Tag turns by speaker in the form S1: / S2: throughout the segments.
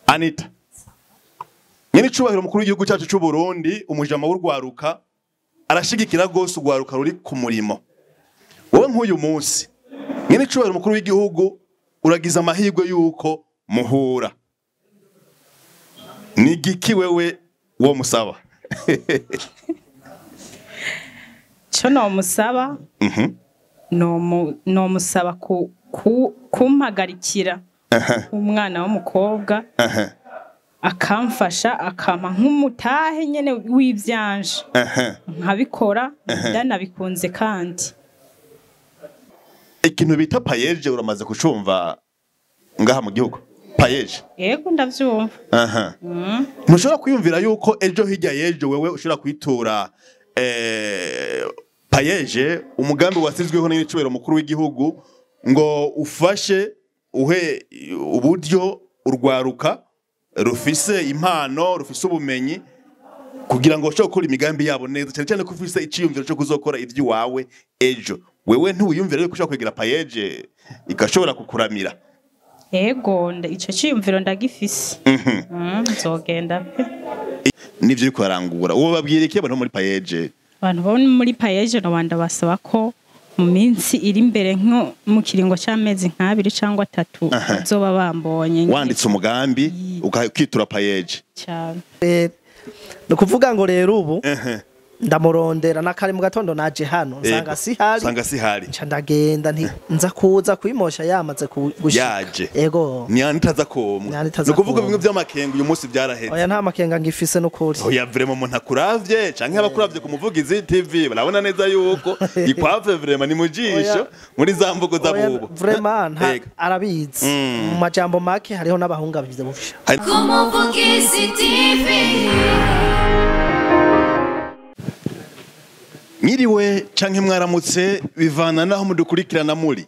S1: Anita nyene cubahiro mukuru w'igihugu cyacu cy'u Burundi umujama w'urwaruka arashigikira gose urwaruka ruri ku murimo wowe nk'uyu munsi nyene cubahiro mukuru w'igihugu uragiza amahirwe yuko muhura ni giki wewe wo musaba
S2: cyo no musaba no musaba kumpagarikira umwana w'umukobwa akamfasha akama nk'umutahe nyene w'ivyanje nkabikora ndanabikunze kandi
S1: ikintu bita payeje uramaze kucumva ngaha mu gihugu payeje
S2: yego ndavyumva
S1: ntushobora kwiyumvira yuko ejo hirya yejo wewe ushobora kwitura payeje umugambi wasizweho n'icubero mukuru w'igihugu ngo ufashe uhe uburyo urwaruka rufise impano rufise ubumenyi kugira ngo ushobore gukora imigambi yabo neza cyane cyane ko ufise iciyumviro cyo kuzokora ivyo wawe ejo wewe ntuwiyumvira yuko ushobora kwegera payeje igashobora kukuramira
S2: yego ico ciyumviro ndagifise nzogenda pe
S1: nivyo uriko arangura uwo babwira iki abantu muri payeje
S2: abantu bo muri payeje no banda basaba ko mu minsi iri imbere nko mu kiringo cy'amezi nk'abiri cyangwa 3 bazoba bambonye
S1: wanditse umugambi ukitura payeje
S2: cyane
S3: no kuvuga ngo rero ubu ndamurondera nakare mu gatondo naje hano nsanga sihari nca ndagenda nza kuza kwimosha yamaze
S1: yaje
S3: yego
S1: nyanitaza komwe no kuvuga bimwe by'amakenga uyu munsi byaraheze
S3: oya nta makenga ngifise no kuri
S1: oya vraiment umuntu akuravye canke abakuravye ku muvugizi TV barabona neza yuko ikwave vraiment ni mujisho muri za mvugo za bubu
S3: vraiment arabizi mu majambo make hariho n'abahunga bize bufisha
S4: ku muvugizi TV.
S1: Mwiriwe canke mwaramutse bivana naho mudukurikirana muri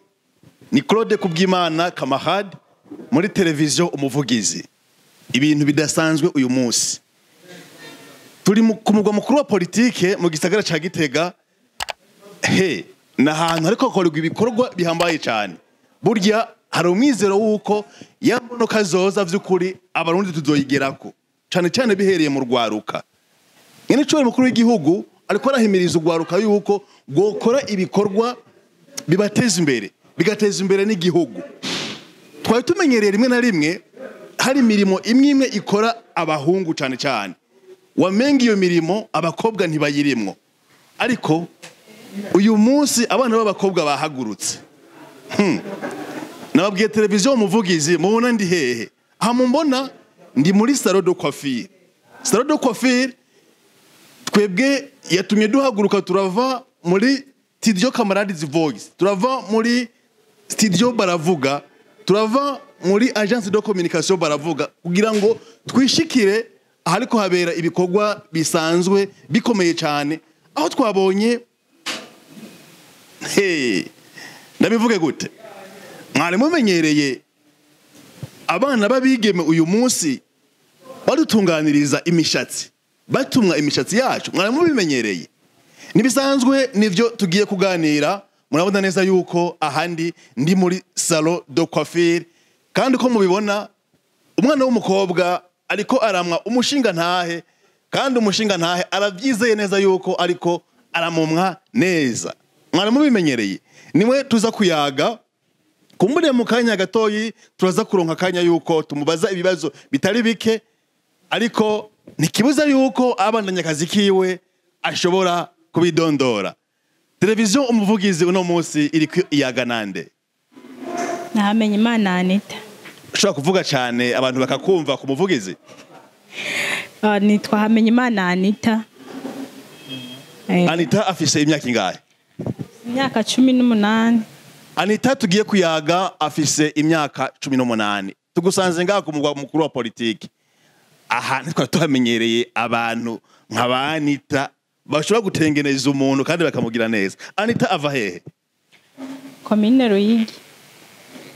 S1: ni Claude Kubwimana Kamahad muri televiziyo umuvugizi ibintu bidasanzwe uyu munsi turi ku mugwa mukuru wa politike mu gisagara ca Gitega nahantu ariko hakorerwa ibikorwa bihambaye cyane burya hari umwizero wuko yamonoka zoza vy'ukuri abarundi tuzoyigerako cyane cyane bihereye mu rwaruka nyene cyo mukuru w'igihugu ariko arahimiriza urwaruka yuko gukora ibikorwa bibateza imbere bigateza imbere n'igihugu twari tumenyereye rimwe na rimwe hari imirimo imwe ikora abahungu cyane cyane wamenga iyo mirimo abakobwa ntibayirimwo ariko uyu munsi abana b'abakobwa bahagurutse nababwiye televiziyo umuvugizi mubona ndi hehe aha mumbona ndi muri salon de coiffure twebwe yatumye duhaguruka turava muri studio Camarades Voice turava muri studio Baravuga turava muri agence de communication Baravuga kugira ngo twishikire ahariko habera ibikorwa bisanzwe bikomeye cyane aho twabonye ndabivuge gute mwari mumenyereye abana babigeme uyu munsi badutunganiriza imishatsi batumwa imishatsi yacu mwari mubimenyereye nibisanzwe nivyo tugiye kuganira murabona neza yuko ahandi ndi muri salon de coiffure kandi ko mubibona umwana w'umukobwa ariko aramwa umushinga ntahe kandi umushinga ntahe aravyizeye neza yuko ariko aramumwa neza mwari mubimenyereye niwe tuza kuyaga kumbure mu kanya gatoyi turaza kuronka kanya yuko tumubaza ibibazo bitari bike ariko nikibuza yuko abandanya akazi kiwe ashobora kubidondora televiziyo umuvugizi uno munsi iri iyaga nande
S2: nahamenye Imana Anita
S1: ushobora kuvuga cyane abantu bakakumva ku muvugizi
S2: nitwa hamenye Imana Anita
S1: Anita afise imyaka ingahe
S2: imyaka 18
S1: Anita tugiye kuyaga afise imyaka 18 tugusanze ngaha ku mugwa mukuru wa politiki aha nitwa tuhamenyereye abantu nka Anita bashobora gutengeneza umuntu kandi bakamugira neza Anita ava hehe
S2: commune Ruyigi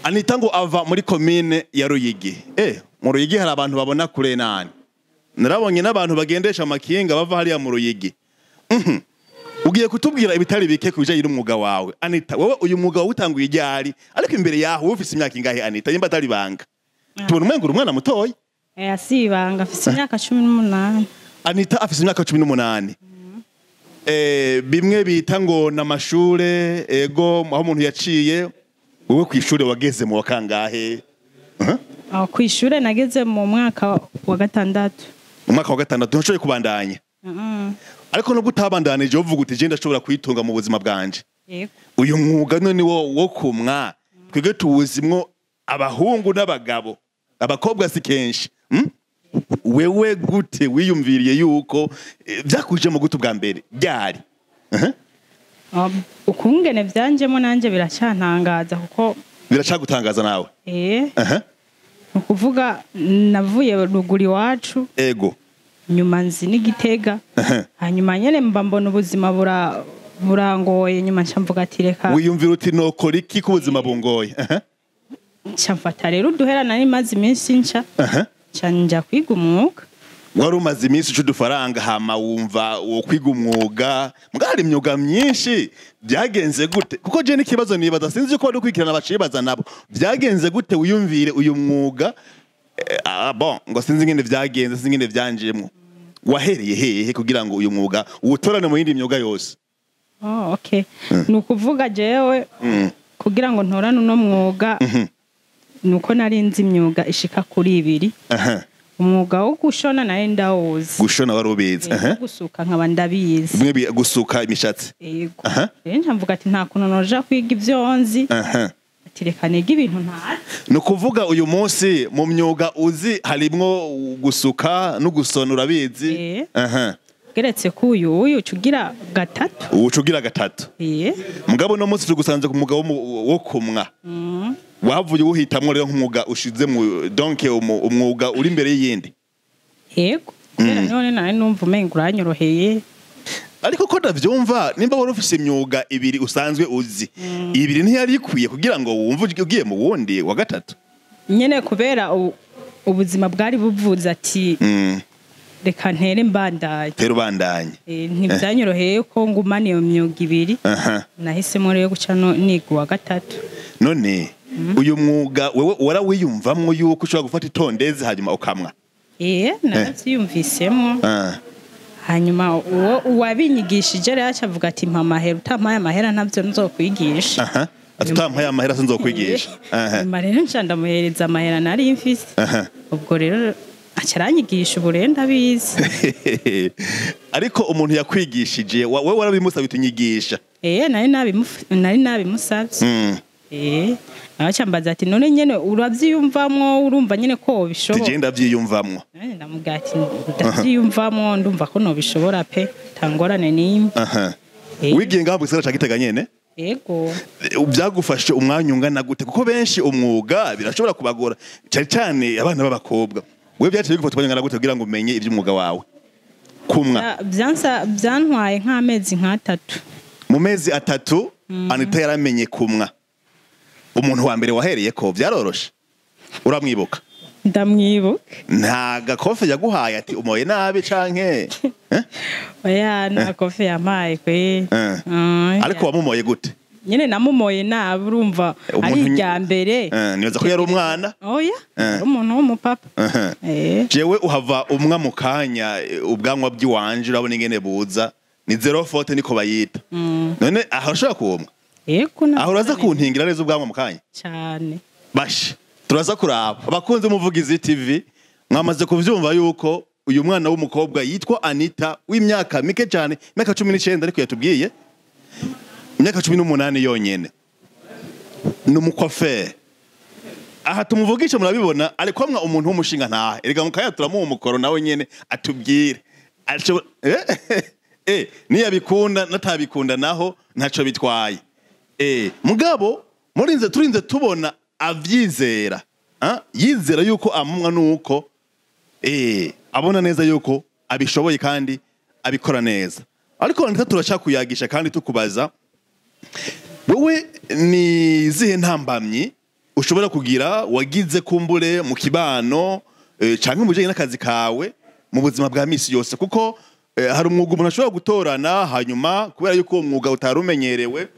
S1: Anita ngo ava muri commune ya Ruyigi mu Ruyigi hari abantu babona kure nani narabonye n'abantu bagendesha amakinga bava hariya mu Ruyigi ugiye kutubwira ibitari bike kujanye n'umwuga wawe Anita wowe uyu mwuga utanguye ryari ariko imbere yaho ufise imyaka ingahe Anita yimba atari banga tubona umengo umwana mutoyi
S2: Asibanga afise imyaka 18.
S1: Anita afise imyaka 18. Bimwe bita ngo namashure ego aho umuntu yaciye wowe kwishure wageze mu wakangahe?
S2: Kwishure nageze mu mwaka wa 6.
S1: Mu mwaka wa 6 ntushoboye kubandanya. Ariko no gutabandanije uvuga uti je ndashobora kwitunga mu buzima bwanje.
S2: Yego.
S1: Uyu mwuga none wo kumwa twige tuwuzimwo abahungu n'abagabo abakobwa si kenshi. Wewe gute wiyumviriye yuko byakuje mu gutu bwa mbere byari?
S2: Ukungene vyanjemo nanje biracantangaza kuko
S1: biracagutangaza nawe.
S2: Ukuvuga navuye ruguri wacu.
S1: Ego.
S2: Nyuma nzi n'Igitega. Hanyuma nyene mbona ubuzima burangoye nyuma ncamvuga ati reka.
S1: Wiyumvira uti nokora iki ku buzima bungoye?
S2: Ncamfata rero uduhera nari mazi iminsi nca. Canja kwiga umwuga.
S1: Wari umaze iminsi udufaranga hama wumva wo kwiga umwuga mbwari imyuga myinshi byagenze gute kuko je n'ikibazo nibaza sinzi ko dukwikirana abacibaza nabo byagenze gute wiyumvire uyu mwuga bon ngo sinzi ngene byagenze sinzi ngene byanjemwo wahereye hehe kugira ngo uyu mwuga uwutorane mu yindi myuga yose?
S2: Okay. Nukuvuga jewe kugira ngo ntorane no mwuga nuko narinzi imyuga ishika kuri 2. Umwuga wo gushona naye ndawuzi.
S1: Gushona warubizi.
S2: Gusuka nkaba ndabizi.
S1: Mwe gusuka imishatsi.
S2: Yego. Ncamvuga ati nta kuno noja kwiga ivyonzi. Ati reka niga ibintu ntazi.
S1: No kuvuga uyu munsi mu myuga uzi harimwo gusuka no gusona urabizi.
S2: Geretse kuyu cugira 3.
S1: Ucugira 3. Mugabo no munsi tugusanze ku mugabo wo kumwa. Wavuye uhitamwo rero nk'umwuga ushize mu donc umwuga uri imbere y'iyindi.
S2: Yego. None nari numva umenga uranyoroheye.
S1: Ariko ko ndavyumva nimba wari ufise imyuga 2 usanzwe uzi. 2 ntiyari ikwiye kugira ngo wumve ugiye mu wundi wa 3.
S2: Nyene kubera ubuzima bwari buvuze ati reka ntere mbandaye.
S1: Tero bandanye.
S2: Ntivyanyoroheye ko ngumane iyo myuga 2. Nahisemo rero guca niga wa 3.
S1: None uyu mwuga wewe warawiyumvamwo yuko ushobora gufata itondeze hanyuma ukamwa?
S2: Navyiyumvisemo. Hanyuma uwabinyigishije rero acavuga ati mpa amahera utampaye amahera ntavyo nzokwigisha.
S1: Utampaye amahera sinzokwigisha.
S2: Nyuma rero nca ndamuhereza amahera nari mfise. Ubwo rero acaranyigisha uburenda bizi.
S1: Ariko umuntu yakwigishije wewe warabimusabye utunyigisha?
S2: Nari nabimusavye. Acambaza ati none nyene uravyiyumvamwo urumva nyene ko bishobora.
S1: Tugenda vyiyumvamwo.
S2: Ndamubwira ati ndavyiyumvamwo ndumva ko no bishobora pe tangorane nimwe.
S1: Wigiye ngaho mu gisagara ca Gitega nyene?
S2: Yego.
S1: Byagufashe umwanya ungana gute kuko benshi umwuga birashobora kubagora cyane abana b'abakobwa. Wewe byaciye bigufata umwanya ungana gute kugira ngo umenye ivy'umwuga wawe? Kumwa.
S2: Byantwaye nk'amezi 3.
S1: Mu mezi 3 Anita yaramenye kumwa. Umuntu wa mbere wahereye ko byaroroshe. Uramwibuka?
S2: Ndamwibuka.
S1: Nta gakofe yaguhaye ati umoye nabi canke?
S2: Oya nta kofe yamaye kwe.
S1: Ariko wamumoye gute?
S2: Nyene namumoye nabi urumva ari irya mbere.
S1: Nibaza ko yari umwana?
S2: Oya. Umuntu w'umupapa.
S1: Jewe uhava umwa mu kanya ubwanwa bw'iwanje urabona ingene buza. Ni 0 niko bayita. None ahashaka kuomwa?
S2: Yego na.
S1: Aho uraza kuntingira neza ubwanwa mu kanya?
S2: Cyane.
S1: Bashi. Turaza kuraba. Abakunze umuvugizi TV mwamaze kuvyumva yuko uyu mwana w'umukobwa yitwa Anita w'imyaka mike cyane, imyaka 19 ariko yatubwiye. Imyaka 18 yonyene. N'umukwafere. Aha tumuvugisha murabibona ariko mwa umuntu w'umushinga ntahe. Erega mukaya turamuha umukoro nawe nyene atubwire. Niyabikunda natabikunda naho ntaco bitwaye. Mugabo turinze tubona avyizera. Yizera yuko amumwa nuko abona neza yuko abishoboye kandi abikora neza. Ariko Anita turacakuyagisha kandi tukubaza wewe ni zihe ntambamyi ushobora kugira wagize kumbure mu kibano canke mujanye n'akazi kawe mu buzima bwa misi yose kuko hari umwuga umuntu ashobora gutorana hanyuma kubera yuko uwo mwuga utarumenyerewe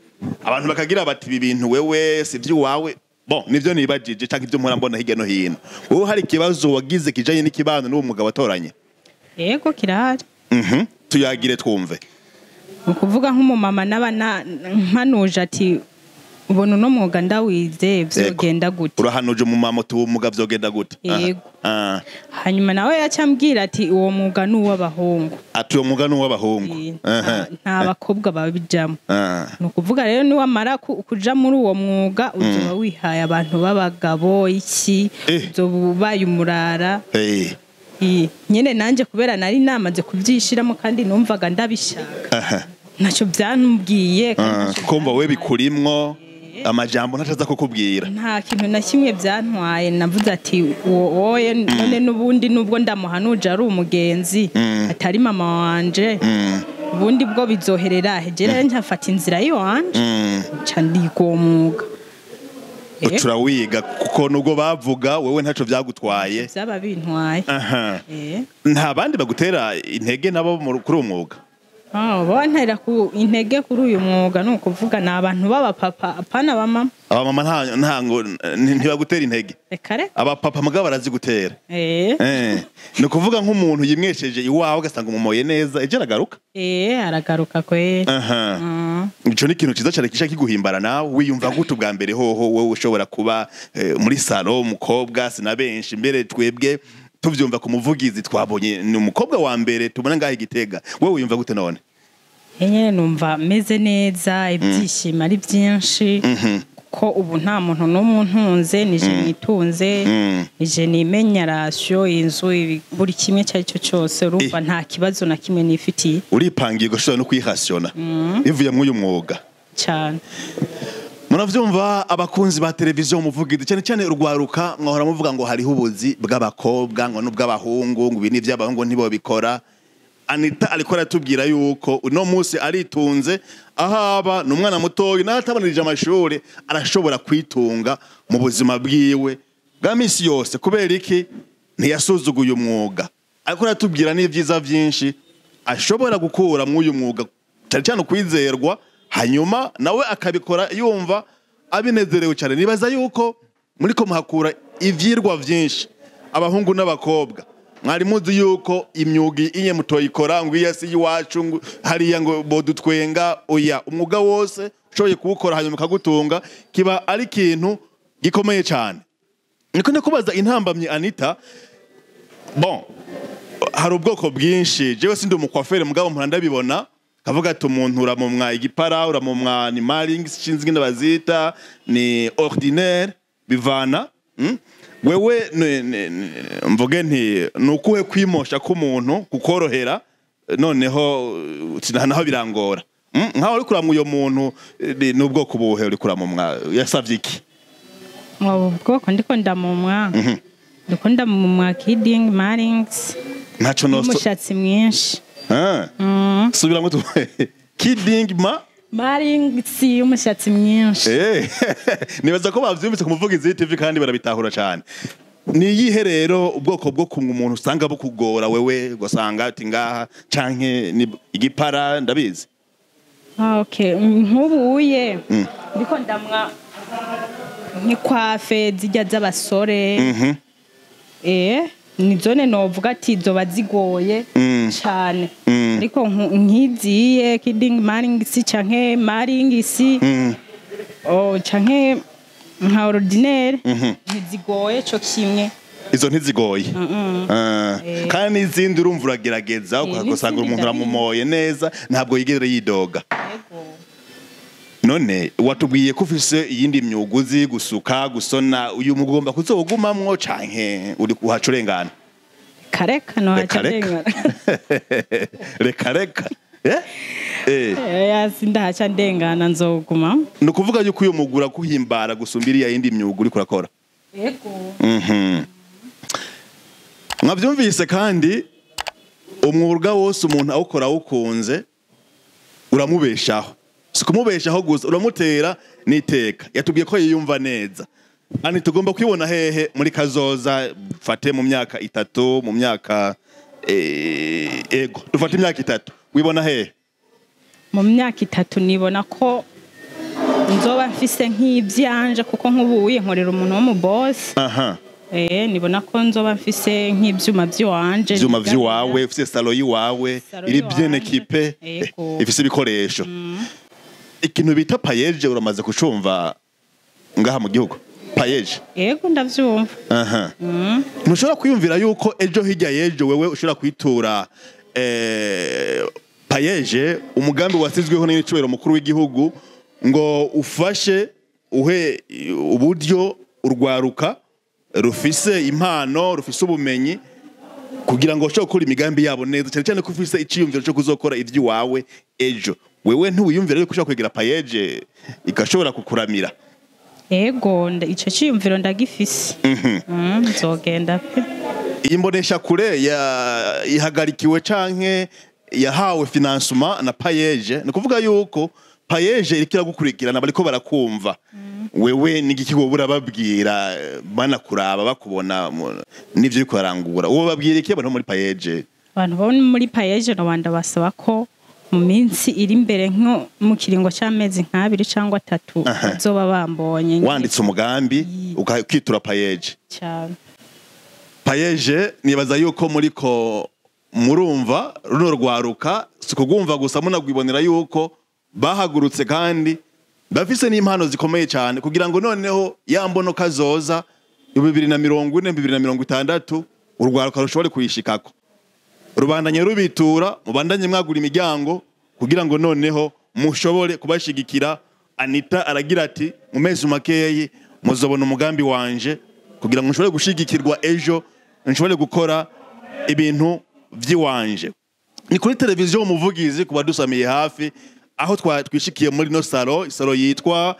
S1: abantu bakagira bati ibi bintu wewe si by'uwawe bon nivyo nibajije canke ivyo mpora mbona hirya no hino wowe hari ikibazo wagize kijanye n'ikibano n'uwo mugabo atoranye
S2: yego kirahari
S1: tuyagire twumve
S2: ukuvuga nk'umumama mpanuje ati ubona uno mwuga ndawize vyogenda gute
S1: urahanuje umumama tuwumuga vyogenda gute
S2: yego hanyuma nawe yacambwira ati uwo mwuga n'uw'abahungu
S1: ati uwo mwuga n'uw'abahungu
S2: nta bakobwa babijamo nukuvuga rero ni wamara kuja muri uwo mwuga uzoba wihaye abantu b'abagabo iki uzobaye umurara nyene nanje kubera nari namaze kuvyishiramo kandi numvaga ndabishaka naco byanubwiye
S1: kumva we bikurimwo amajambo ntacaza kukubwira
S2: nta kintu na kimwe byantwaye navuze ati wowe none nubundi nubwo ndamuhanuje ari umugenzi atari mama wanje ubundi bwo bizoherera hegere ntafata inzira yiwanje ca ndigomwuga
S1: turawiga kuko nubwo bavuga wewe ntaco vyagutwaye
S2: byaba bintwaye
S1: nta bandi bagutera intege nabo kuri uwo mwuga
S2: bantera ku intege kuri uyu mwuga nukuvuga na abantu b'abapapa apana bamama
S1: abamama ntango ntibagutera intege abapapa mugabo barazigutera nukuvuga nk'umuntu yimwesheje iwawe ugasanga umumoye neza eje aragaruka
S2: aragaruka kweli
S1: ico ni ikintu ciza cyane kisha kiguhimbara nawe wiyumva gute ubwa mbere hoho wowe ushobora kuba muri salo umukobwa sina benshi mbere twebwe tuvyumva ku muvugizi twabonye ni umukobwa wa mbere tubona ngaho Igitega wowe wiyumva gute none
S2: nyene numva meze neza ibyishimo ari byinshi ko ubu nta muntu n'umuntunze nije nitunze nije nimenya ratio inzu buri kimwe cyaricyo cyose urumva nta kibazo na kimwe nifitiye
S1: uripangiye gushobora no kwihasiona bivuye mu uyu mwuga
S2: cyane
S1: Munavyumva abakunzi ba televiziyo muvugizi cyane cyane urwaruka mwahora muvuga ngo hariho ubuzi bw'abakobwa ngo n'ubw'abahungu ngo ibini by'abahungu ntibo bikora Anita alikora tubwira yuko uno munsi aritunze ahaba n'umwana mutoyi natabanirije amashuri arashobora kwitunga mu buzima bwiwe bwa misi yose kubera iki ntiyasuzuguye umwuga alikora tubwira n'ivyiza vyinshi ashobora gukura mu uyu mwuga cyane cyane kwizerwa hanyuma nawe akabikora yumva abinezerewe cyane nibaza yuko muri ko muhakura ivyirwa vyinshi abahungu n'abakobwa mwari muzi yuko imyugi inye mutoyikora ngo iyasi yiwacu hariya ngo bodutwenga oya umwuga wose ushoboye kuwukora hanyuma kagutunga kiba ari ikintu gikomeye cyane niko nakubaza intambamye Anita bon hari ubwoko bwinshi jewe sindi umukwafere mugabo mpanda bibona kavuga ati umuntu uramumwa igipara uramumwa animaling shinzwe n'abazita ni ordinaire bivana wewe mvuge nti nukuhe kwimosha k'umuntu kukorohera noneho naho birangora nkaho uri kuramwa uyo muntu n'ubwoko buhe uri kuramumwa yasavye iki
S2: ubwoko ndiko ndamumwa ndiko ndamumwa kidding marings
S1: ntaco no
S2: umushatsi mwinshi
S1: subira ngo kidding
S2: marings umushatsi mwinshi
S1: nibaza ko bavyumvise ku muvugizi TV kandi barabitahura cyane ni yihe rero ubwoko bwo kumwe umuntu usanga bukugora wewe gusanga ati ngaha canke igipara ndabizi
S2: okay nkubuye ndiko ndamwa ni kwafe zijya z'abasore ni zone novuga ati zoba zigoye cyane ariko nkiziye kidding marings canke marings canke nka ordinaire ntizigoye cyo kimwe
S1: izo ntizigoye kandi n'izindi urumva uragerageza ukagusanga umuntu uramumoye neza ntabwo yigere yidoga none watubwiye ko ufise iyindi myuga uzi gusuka gusona uyu mugomba kuzogumamwo canke uri kuhacurengana
S2: kareka no hacurengana
S1: reka
S2: sindahaca ndengana nzoguma
S1: nukuvuga yuko uyu mugura kuhimbara gusumbira iyindi myuga uri kurakora
S2: yego
S1: mwavyumvise kandi umwuga wose umuntu awukora awukunze uramubeshaho sikumubeshaho gusa uramutera niteka yatubwiye ko yiyumva neza ani tugomba kwibona hehe muri kazoza fate mu myaka 3 mu myaka ego dufate imyaka 3 wibona hehe
S2: mu myaka 3 nibona ko nzoba mfise nk'ivyanje kuko nk'ubuye nkorera umuntu wo mu boss nibona ko nzoba mfise nk'ivyuma vy'iwanje
S1: ivyuma vy'iwawe ufise salo yiwawe iri bien équipé ifise ibikoresho ikintu bita payeje uramaze kucumva ngaha mu gihugu payeje
S2: yego ndavyumva
S1: ntushobora kwiyumvira yuko ejo hirya yejo wewe ushobora kwitura payeje umugambi wasizweho n'icubero mukuru w'igihugu ngo ufashe uhe uburyo urwaruka rufise impano rufise ubumenyi kugira ngo ushobore gukora imigambi yabo neza cyane cyane ko ufise iciyumviro cyo kuzokora ivy'iwawe ejo wewe ntuwiyumvira yuko ushobora kwegera payeje igashobora kukuramira
S2: ego ico ciyumviro ndagifise nzogenda pe
S1: iyi mbonesha kure ihagarikiwe canke yahawe financement na payeje ni kuvuga yuko payeje irikira gukurikirana bariko barakumva wewe n'igikigo burababwira bana kuraba bakubona nivyo uriko arangura uwo babwira iki abantu muri payeje
S2: abantu bo muri payeje no banda basaba ko mu minsi iri imbere nko mu kiringo cy'amezi nk'abiri cyangwa 3 bazoba bambonye
S1: wanditse umugambi ukitura payeje
S2: cyane
S1: payeje nibaza yuko muriko murumva runo rwaruka sikugumva gusa munagwibonera yuko bahagurutse kandi bafise n'impano zikomeye cyane kugira ngo noneho yambono kazoza 2040 2060 urwaruka rushobore kuyishikako rubandanye rubitura mubandanye mwagura imiryango kugira ngo noneho mushobore kubashigikira Anita aragira ati mu mezi makeyi muzobona umugambi wanje kugira ngo nshobore gushigikirwa ejo nshobore gukora ibintu vyiwanje ni kuri televiziyo umuvugizi kuba dusamiye hafi aho twishikiye muri no salo yitwa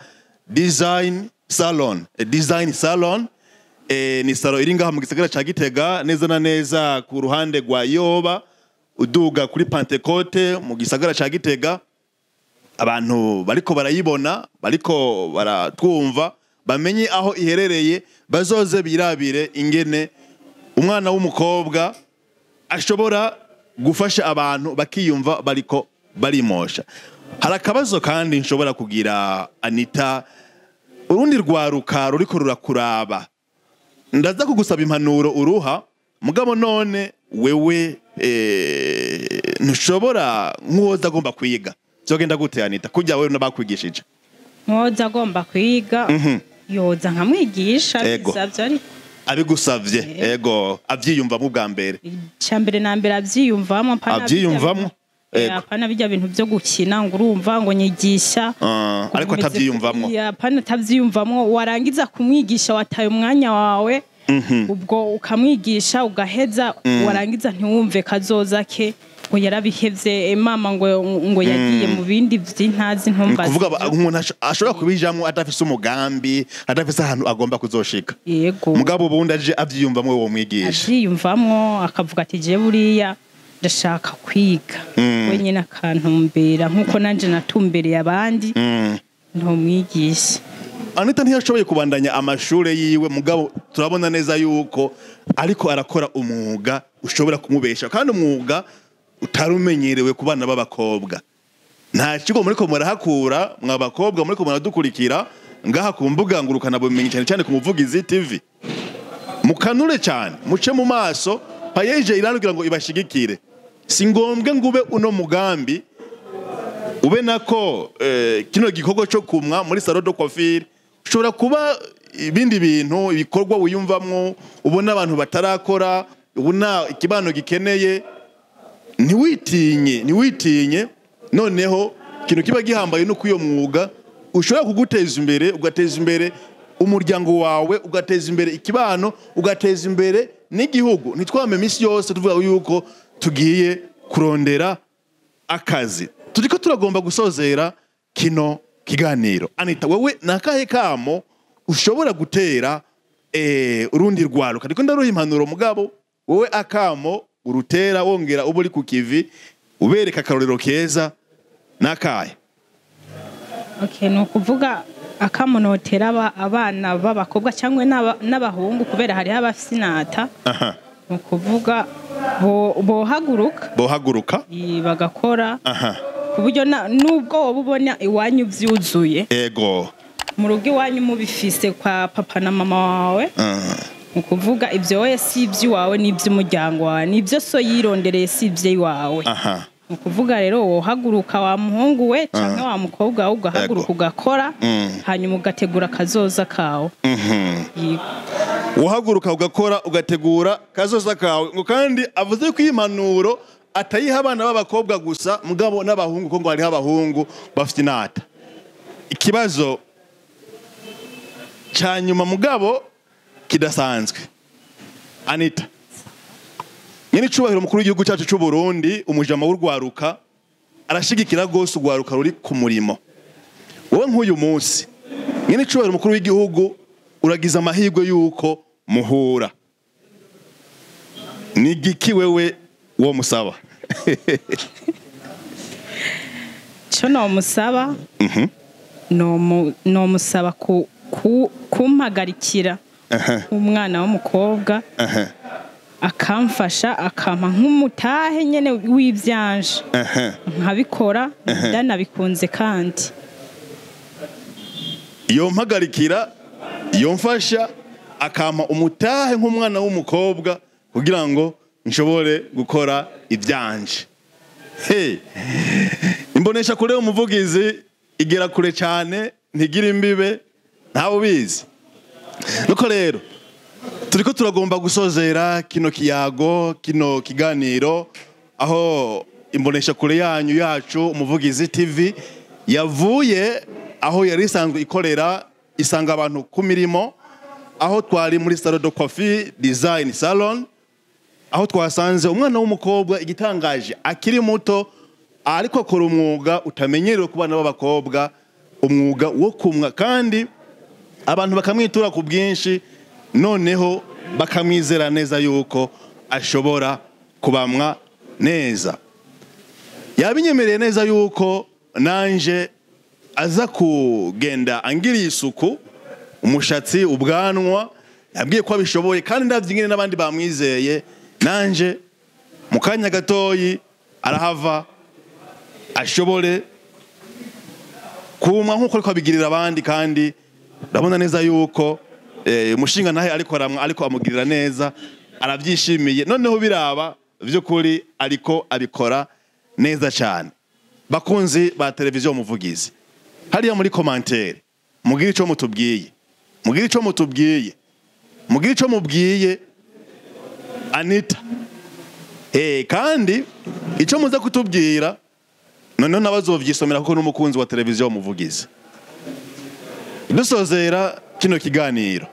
S1: Design Salon ni salo iri ngaha mu gisagara ca Gitega neza na neza ku ruhande rwa Yoba uduga kuri Pentecote mu gisagara ca Gitega abantu bariko barayibona bariko baratwumva bamenye aho iherereye bazoze birabire ingene umwana w'umukobwa ashobora gufasha abantu bakiyumva bariko barimosha harakabazo kandi nshobora kugira Anita urundi rwaruka ruriko rurakuraba ndaza kugusaba impanuro uruha mugabo none wewe ntushobora nk'uwoza agomba kwiga zogenda gute Anita kujya wewe nabakwigishije
S2: nkoza agomba kwiga yoza nkamwigisha bisavye ari
S1: abigusavye ego avyiyumvamo bwa mbere
S2: cyambere na mbere avyiyumvamo apana bijya bintu byo gukina ngo urumva ngo nyigisha
S1: ariko atavyiyumvamo
S2: apana atavyiyumvamo warangiza kumwigisha wataye umwanya wawe ubwo ukamwigisha ugaheza warangiza ntiwumve kazoza ke ngo yarabihevye mama ngo yagiye mu bindi vy'intazi ntumbaze
S1: kuvuga umuntu ashobora kubijamwe atafise umugambi atafise ahantu agomba kuzoshika
S2: yego
S1: mugabo ubundi aje avyiyumvamwe wo mwigisha
S2: avyiyumvamwo akavuga ati je buriya ndashaka kwiga wenyine akantumbera nkuko nanje natumbereye abandi ntumwigisha
S1: Anita ntiyashoboye kubandanya amashure yiwe mugabo turabona neza yuko ariko arakora umwuga ushobora kumubesha kandi umwuga utarumenyerewe ku bana b'abakobwa nta kigo muriko murahakura mw'abakobwa muriko muradukurikira ngaha ku mbuga ngurukana bumenyi cyane cyane ku Muvugizi TV mukanure cyane muce mu maso payeje iranugira ngo ibashigikire singombwe ngube uno mugambi ube nako kino gikorwa cyo kumwa muri salon de coiffure ushobora kuba ibindi bintu ibikorwa wiyumvamwo ubona abantu batarakora ubona ikibano gikeneye ntiwitinye noneho kintu kiba gihambaye no kuyo mwuga ushobora kuguteza imbere ugateza imbere umuryango wawe ugateza imbere ikibano ugateza imbere n'igihugu ntitwame misi yose tuvuga yuko tugiye kurondera akazi turiko turagomba gusozera kino kiganiro Anita wewe nakahe kamo ushobora gutera urundi rwaruka ariko ndaruha impanuro mugabo wewe akamo urutera wongera uburi ku kivi ubereka akarorero keza nakahe
S2: no kuvuga akamunotera abana b'abakobwa cyangwa n'abahungu kubera hari abafinata nukuvuga bohaguruka
S1: bagakora
S2: kuburyo nubwo wowe ubona iwanyu vyuzuye
S1: ego
S2: mu rugo iwanyu mubifise kwa papa na mama wawe ukuvuga ivyo wowe si ivy'iwawe n'ivy'umuryango wawe nivyo so yirondereye si ivy'iwawe ukuvuga rero wohaguruka wa muhungu we canke wa mukobwa wawe ugahaguruka ugakora hanyuma ugategura akazoza kawe
S1: uhaguruka ugakora ugategura kazoza kawe ngo kandi avuze ko impanuro atayiha abana b'abakobwa gusa mugabo n'abahungu ko ngo hariho abahungu bafite inata ikibazo ca nyuma mugabo kidasanzwe Anita nyene cubahiro mukuru w'igihugu cyacu c'u Burundi umujama w'urwaruka arashigikira gose urwaruka ruri ku murimo wowe nk'uyu munsi nyene cubahiro mukuru w'igihugu uragize amahirwe yuko muhura ni giki wewe wo musaba
S2: cyo no musaba no musaba kumpagarikira umwana w'umukobwa akamfasha akampa nk'umutahe nyene w'ivyanje nkabikora ndanabikunze kandi
S1: iyo mpagarikira iyo mfasha akampa umutahe nk'umwana w'umukobwa kugira ngo nshobore gukora ivyanje imbonesha kure umuvugizi igera kure cyane ntigira imbibe ntawe ubizi nuko rero turiko turagomba gusozera kino kiyago kino kiganiro aho imbonesha kure yanyu yacu umuvugizi TV yavuye aho yari isanzwe ikorera isanga abantu ku mirimo aho twari muri salon de coiffure design salon aho twasanze umwana w'umukobwa igitangaje akiri muto ariko akora umwuga utamenyerewe ku bana b'abakobwa umwuga wo kumwa kandi abantu bakamwitura ku bwinshi noneho bakamwizera neza yuko ashobora kubamwa neza yabinyemereye neza yuko nanje aza kugenda angiriye isuku umushatsi ubwanwa yabwiye ko abishoboye kandi ndavyingene n'abandi bamwizeye nanje mu kanya gatoyi arahava ashobore kumwa nkuko ariko abigirira abandi kandi urabona neza yuko umushinga nahe ariko amugirira neza arabyishimiye noneho biraba vy'ukuri ariko abikora neza cyane bakunzi ba televiziyo muvugizi hariya muri commentaire mugire ico mutubwiye mugire ico mubwiye Anita kandi ico muza kutubwira noneho nabazovyisomera kuko n'umukunzi wa televiziyo muvugizi dusozera kino kiganiro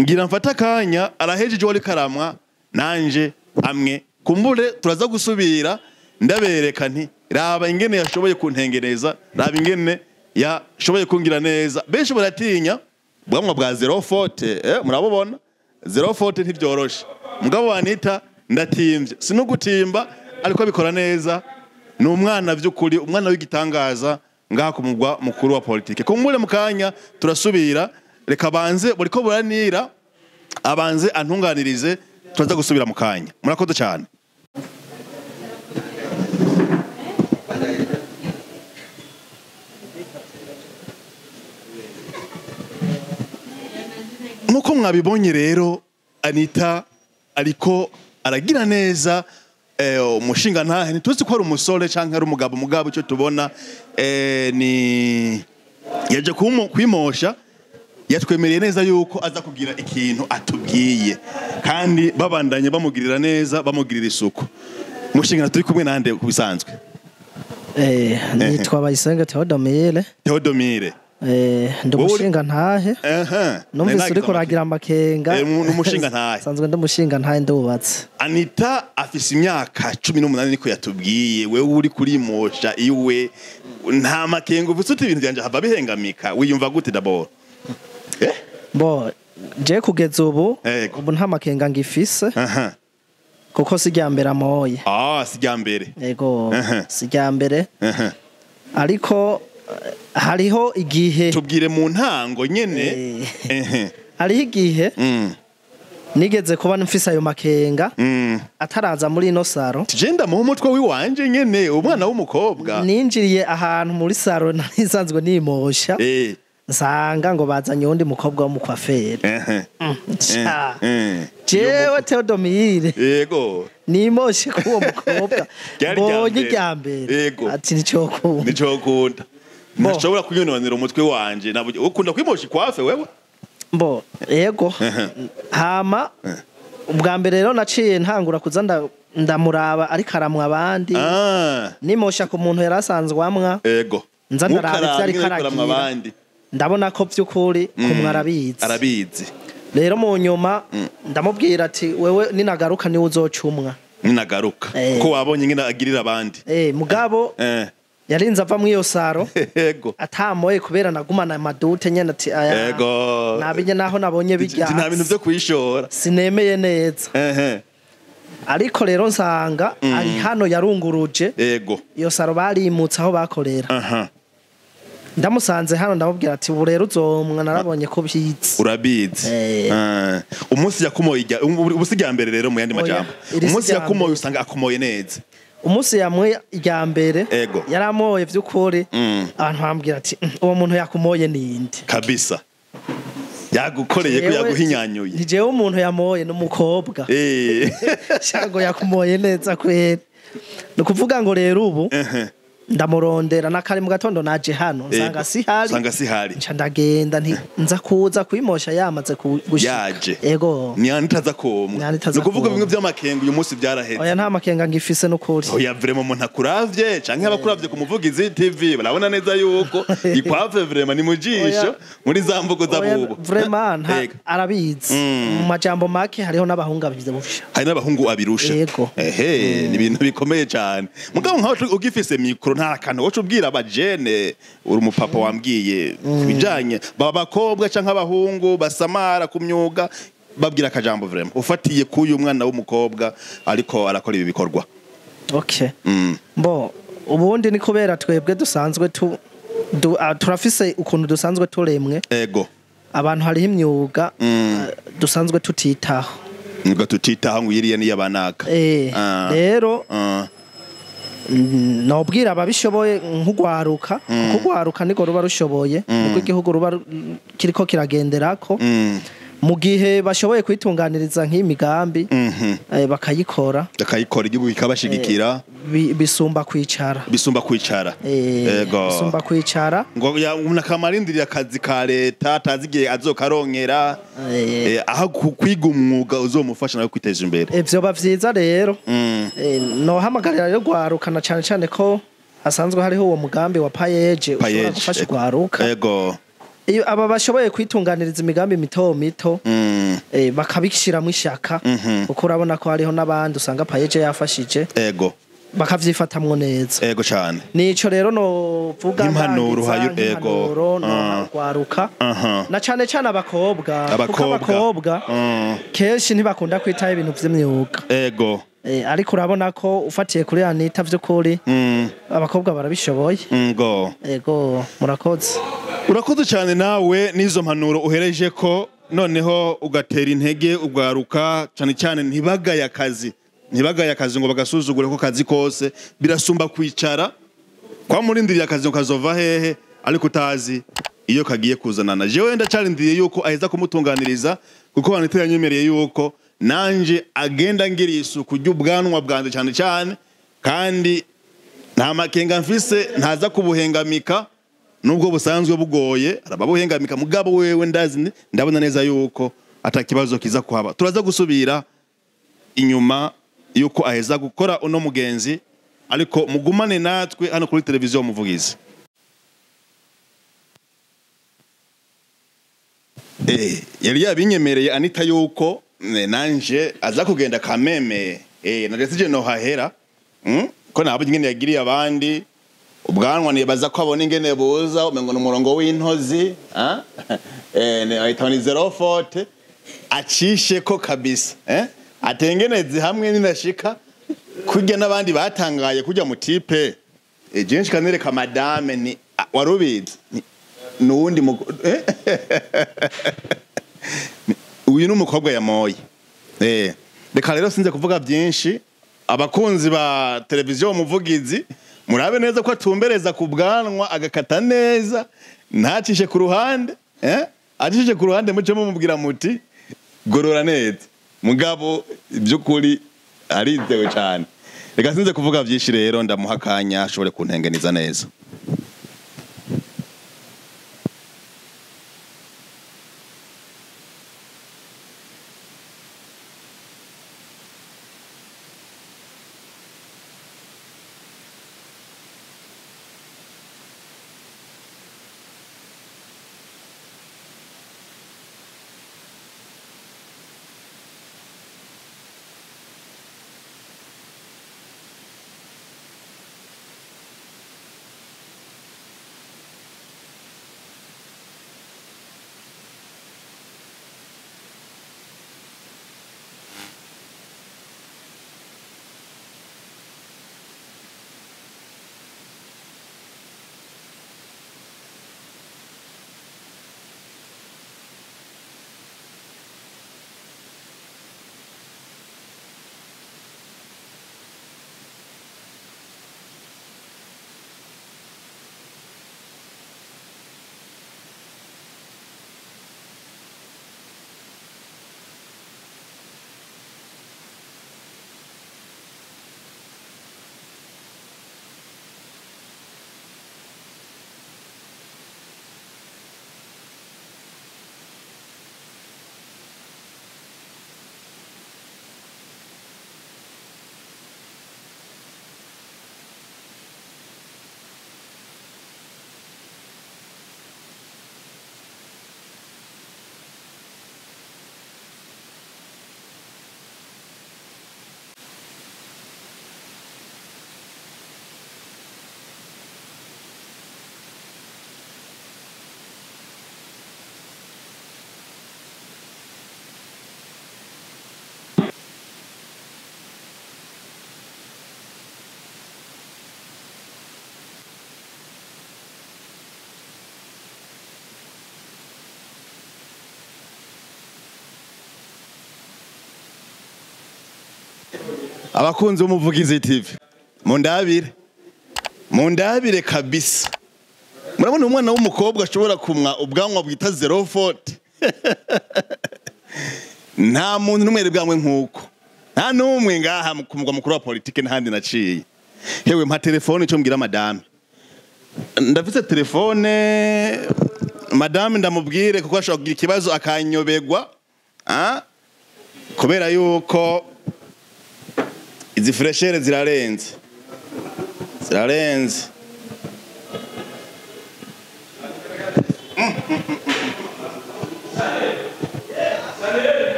S1: ngira mfata akanya arahejeje wari karamwa nanje amwe kumbure turaza gusubira ndabereka nti raba ingene yashoboye kuntengereza raba ingene yashoboye kungira neza benshi baratinya bwamwa bwa 040 murabobona 040 ntivyoroshe mugabo Anita ndatimvye sinugutimba ariko abikora neza ni umwana vy'ukuri umwana w'igitangaza ngaha ku mugwa mukuru wa politike kumbure mukanya turasubira reka banze buriko buranira abanze antunganirize turaza gusubira mukanya murakoze cyane nkuko mwabibonye rero Anita ariko aragira neza umushinga ntahe ntituzi ko ari umusore canke ari umugabo cyo tubona ni yaje kwimosha yatwemereye neza yuko aza kugira ikintu atubwiye kandi babandanye bamugirira neza bamugirira isuku umushinga turi kumwe nande kubisanzwe
S3: nitwa Bayisenga
S1: Theodomire
S3: ndamushinga ntahe numvise uri kuragira amakenga
S1: n'umushinga ntahe
S3: sanzwe ndamushinga ntahe ndubatse
S1: Anita afise imyaka 18 niko yatubwiye wewe uri kurimosha iwe nta makenga uvutse ibintu byanje hava bihengamika wiyumva gute d'abord
S3: je kugeza ubu nta makenga ngifise kuko sijyambere amoye
S1: sijyambere
S3: yego sijyambere ariko hariho igihe
S1: tubwire mu ntango nyene
S3: hariho igihe nigeze kuba mfise ayo makenga ataraza muri ino saro
S1: tugenda mu mutwe wiwanje nyene umwana w'umukobwa
S3: ninjiriye ahantu muri saro narisanzwe nimosha nsanga ngo bazanye undi mukobwa w'umukwaferi jewe Theodomire
S1: yego
S3: nimoshe kuwo mukobwa mbonye iryambere ati
S1: nicokunda ntashobora kunyononera umutwe wanje ukunda kwimosha ikwafe wewe
S3: mbo yego hama ubwa mbere rero naciye ntangura kuza ndamuraba ariko aramwa abandi nimosha ku muntu yarasanzwe amwa
S1: yego
S3: nza ndaraba ari karagira ndabona ko by'ukuri kumwe arabizi rero mu nyuma ndamubwira ati wewe ninagaruka niwe uzocumwa
S1: ninagaruka ko wabonye ngina agirira abandi
S3: mugabo yarinze ava mu iyo saro
S1: yego
S3: atamoye kubera nagumana amadute nyene ati aya
S1: yego
S3: nabinye naho nabonye bijya
S1: nta bintu byo kwishora
S3: sinemeye neza ariko rero nsanga ari hano yarunguruje
S1: yego
S3: iyo saro barimutse aho bakorera ndamusanze hano ndamubwira ati ubu rero uzomwa narabonye ko byitse
S1: urabizi umunsi yakumoye ubusiga mbere rero mu yandi majambo umunsi yakumoye usanga akomoye neza
S3: umunsi yamwe ijya mbere yaramoye by'ukuri abantu bambwira ati uwo muntu yakumoye ninde
S1: kabisa yagukoreye ko yaguhinyanyuye
S3: ntijewe umuntu yamoye n'umukobwa shago yakumoye neza kwera no kuvuga ngo rero ubu ndamurondera nakari mu gatondo naje hano nsanga sihari nca ndagenda nza kuza kwimosha yamaze gushika
S1: yego nyanitaza komwa no kuvuga bimwe by'amakenga uyu munsi byaraheze
S3: oya nta makenga ngifise n'ukuri
S1: oya vraiment umuntu akuravye canke abakuravye ku muvugizi TV barabona neza yuko ikwave vraiment ni mujisho muri za mvugo zabubu
S3: vraiment arabizi mu majambo make hariho n'abahungu abirusha
S1: hari n'abahungu abirusha ni ibintu bikomeye cyane mugabo nkaho ugifise mikro nta kantu wocu ubwira abajene uri umupapa wambwiye kubijanye babakobwa canke abahungu basamara ku myuga babwira akajambo vraiment ufatiye kuyu mwana w'umukobwa ariko arakora ibi bikorwa
S3: mbo ubundi ni kubera twebwe dusanzwe turafise ukuntu dusanzwe turemwe
S1: ego
S3: abantu hariho imyuga dusanzwe tutitaho
S1: ngo yiriye niyo abanaka
S3: rero nobwira ababishoboye nk'ugwaruka kugwaruka niko ruba rushoboye niko igihugu ruba kiriko kiragenderako mu gihe bashoboye kwitunganiriza nk'imigambi bakayikora
S1: igihugu kikabashigikira
S3: bisumba kwicara
S1: yego
S3: bisumba kwicara
S1: ngo unakamarindira akazi ka leta atazigiye azokaronkera aho kwiga umwuga uzomufasha nawe kwiteza imbere
S3: ivyo bavyiza rero no hamagarira rero gwarukana cyane cyane ko hasanzwe hariho uwo mugambi wa payeje ushobora gufasha gwaruka
S1: yego
S3: iyo aba bashoboye kwitunganiriza imigambi mito bakabishiramo ishaka kuko urabona ko hariho n'abandi usanga payeje yafashije
S1: yego
S3: bakavyifatamwo neza
S1: yego cyane
S3: nico rero no vuga
S1: impanuro hayo yego
S3: no gwaruka na cyane cyane abakobwa kenshi ntibakunda kwitaho ibintu vy'imyuga
S1: yego
S3: ariko urabona ko ufatiye kuri Anita vy'ukuri abakobwa barabishoboye yego
S1: urakoze cyane nawe nizo mpanuro uhereje ko noneho ugatera intege ugwaruka cyane cyane ntibagaye akazi ngo bagasuzugure ko kazi kose birasumba kwicara kwa murindiriye akazi ukazova hehe ariko utazi iyo kagiye kuzanana jewe ndacarindiriye yuko aheza kumutunganiriza kuko Anita yanyemereye yuko nanje agenda ngiriye isuku ry'ubwanwa bwanze cyane cyane kandi nta makenga mfise ntaza kubuhengamika nubwo busanzwe bugoye arababuhengamika mugabo wewe ndabona neza yuko atakibazo kiza kuhaba turaza gusubira inyuma yuko aheza gukora uno mugenzi ariko mugumane natwe hano kuri televiziyo muvugizi yari yabinyemereye Anita yuko nanje aza kugenda kameme naje no hahera ko nabo nyine yagiriye abandi ubwanwa nibaza ko abona ingene buza umengo n'umurongo w'intozi ahitani 04 acishe ko kabisa atengeneze hamwe ninashika kujya nabandi batangaye kujya mu tipe jenshi kanereka madame ni warubizi nuwundi uyu n'umukobwa yamoye reka rero sinze kuvuga byinshi abakunzi ba televiziyo umuvugizi murabe neza ko atumbereza ku bwanwa agakata neza ntacishe ku ruhande acishe ku ruhande muce mumubwira muti gorora neza mugabo by'ukuri arizewe cyane reka sinze kuvuga byinshi rero ndamuha akanya ashobore kuntenganiza neza. Abakunzi b'umuvugizi TV mundabire kabisa murabona umwana w'umukobwa ashobora kumwa ubwanwa bwita 04 nta muntu numwe bwamwe nkuko nta numwe ngaha ku mugwa mukuru wa politike n'ahandi naciye hewe mpa telefone cyo mbwira madame ndafite telefone madame ndamubwire kuko ashobora kugira ikibazo akanyobegwa kubera yuko izi freshere zirarenze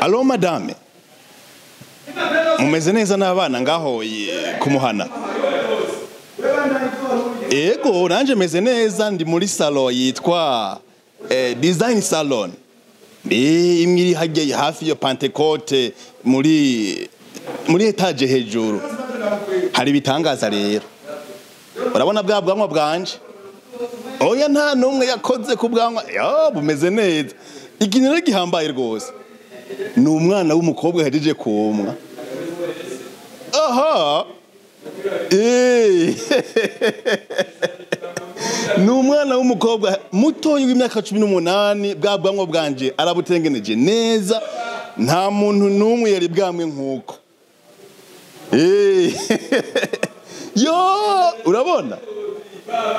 S1: Allo madame mumeze neza n'abana ngaho kumuhana Ego nanje meze neza ndi muri salon yitwa design salon imwe hajye hafi yo Pentecote muri etage hejuru hari bitangaza rero urabona bwa bwanwa bwanje oya nta numwe yakoze ku bwanwa bumeze neza ikintu gihambaye rwose ni umwana w'umukobwa yahejeje kumwa aha ni umwana w'umukobwa muto w'imyaka 18 bwa bwanwa bwanje arabutengeneje neza nta muntu numwe yari bwamwe nkuko yo urabona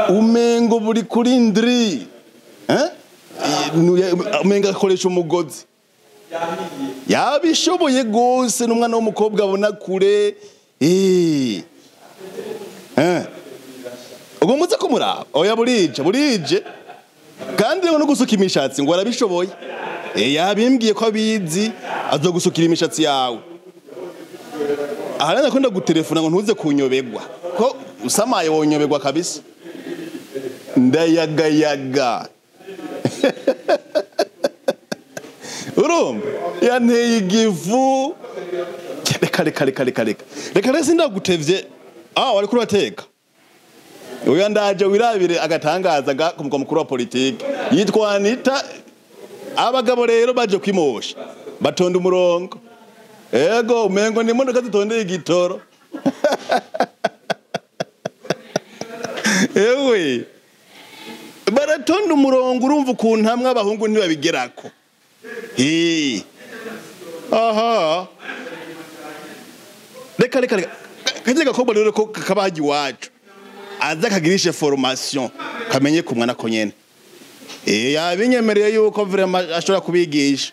S1: umengo buri kuri ndri umenga akoresha umugozi yabishoboye gose n'umwana w'umukobwa abona kure ubwo muze kumuraba oya burije kandi no gusuka imishatsi ngo arabishoboye yabimbwiye ko abizi azogusukira imishatsi yawe ahana nakunda gutelefona ngo ntuze kunyobegwa ko usamaye wonyobegwa kabisa ndayagayaga urumva yanteye igifu reka resi ndagutevye wari kurateka uyu ndaje wirabire agatangaza ku mukuru wa politike yitwa Anita abagabo rero baje kwimosha batonda umurongo ego umengo ni imodoka zitondeye igitoro ewe baratonda umurongo urumva ukuntu hamwe abahungu ntibabigerako aha reka kaje gakobwa rero ko kabaji wacu aza kagirishe formation kamenye kumwa nako nyene yabinyemereye yuko vraiment ashobora kubigisha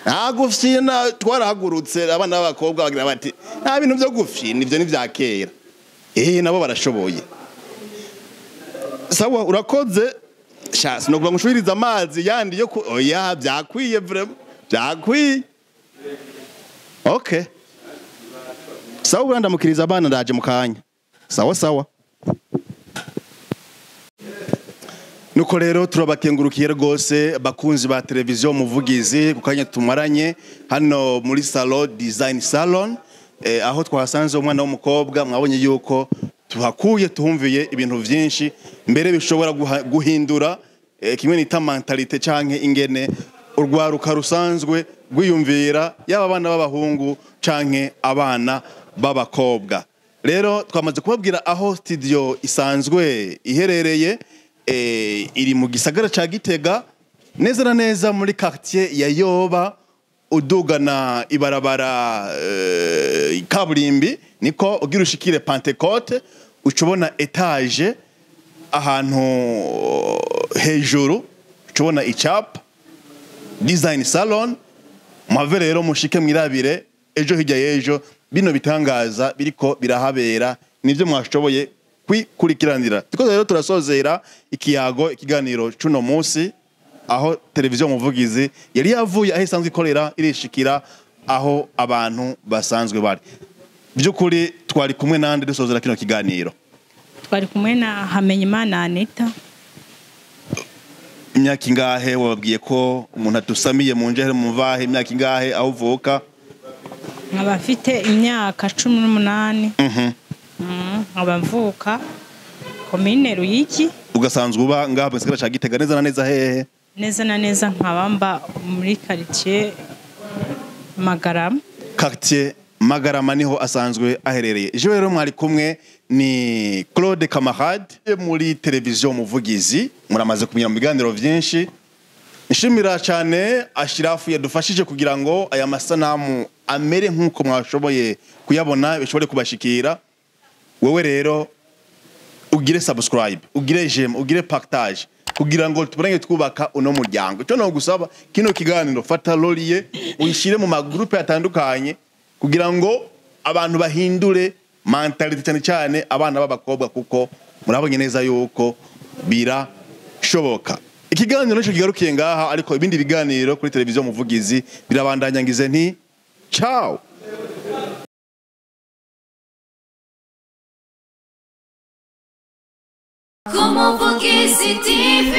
S1: ntagufyina twarahagurutse abana b'abakobwa bagira bati nta bintu byo gufyina ivyo ni vya kera nabo barashoboye sawa urakoze shasi no kuvuga ngushwiriza amazi yandi yo oya byakwiye vraiment byakwiye okay sawa urandamukiriza abana ndaje mukanya sawa nuko rero turabakengurukiye rwose bakunzi ba televiziyo muvugizi kukanya tumaranye hano muri salon design salon aho twasanze umwana w'umukobwa mwabonye yuko tuhakuye tuhumviye ibintu byinshi mbere bishobora guhindura kimwe nita mentalite canke ingene urwaruka rusanzwe gwiyumvira yaba abana b'abahungu canke abana b'abakobwa rero twamaze kubabwira aho studio isanzwe iherereye iri mu gisagara ca Gitega neza na neza muri quartier ya Yoba udugana ibarabara kaburimbi niko ugira ushikire Pentecote ucubona etage ahantu hejuru ucubona icapa design salon mwave rero mushike mwirabire ejo hirya yejo bino bitangaza biriko birahabera nivyo mwashoboye kwikurikiranira tiko rero turasozera ikiganiro cuno munsi aho televiziyo muvugizi yari yavuye aho isanzwe ikorera irishikira aho abantu basanzwe bari byukuri twari kumwe nande dusozera kino kiganiro
S2: twari kumwe na Hamenyimana Anita
S1: imyaka ingahe wababwiye ko umuntu atusamiye mu nje mu vahe imyaka ingahe aho uvuka
S2: nkabafite imyaka 18 abamvuka komine Ruyiki
S1: ugasanzwe uba ngaha mu gisagara ca Gitega neza na neza hehe
S2: neza na neza nkabamba muri quartier Magarama
S1: quartier Magarama niho asanzwe aherereye je rero mwari kumwe ni Claude Camarade muri televiziyo muvugizi muramaze kumenya mu biganiro byinshi nshimira cyane Ashirafu yadufashije kugira ngo aya masanamu amere nkuko mwashoboye kuyabona bishobore kubashikira wewe rero ugire subscribe ugire j'aime ugire partage kugira ngo tuburenge twubaka uno muryango cyo no gusaba kino kiganiro fata loliye uyishire mu magroupe atandukanye kugira ngo abantu bahindure mentality cyane cyane abana b'abakobwa kuko murabonye neza yuko birashoboka ikiganiro nico kigarukiye ngaha ariko ibindi biganiro kuri televiziyo muvugizi birabandanya ngize nti ciao
S4: Como Muvugizi TV.